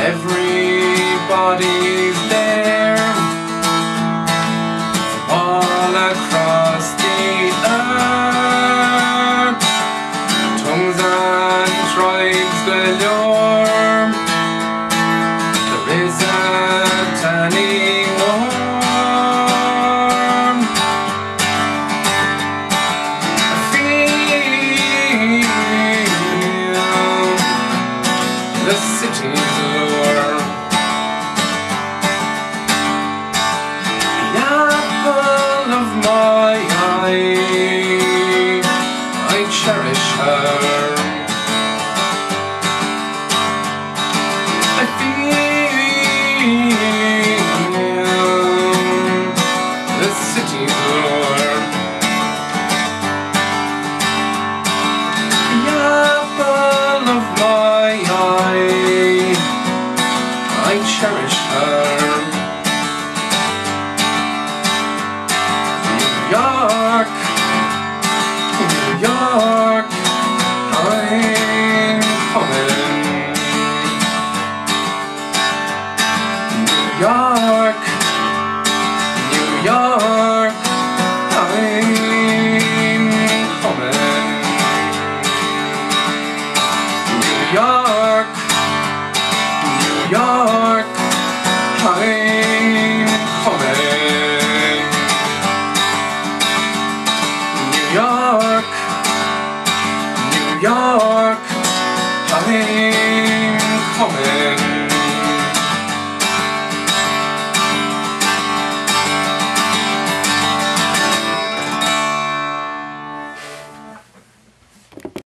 Everybody's there, all across the earth, tongues and tribes galore. There isn't anyone. I feel the city's lure. The apple of my eye, I cherish her. I feel the city's lure. The apple of my eye, I cherish her. New York, New York, I'm coming. New York, New York, I'm coming. New York, New York, I'm coming. New York, New York, I'm coming.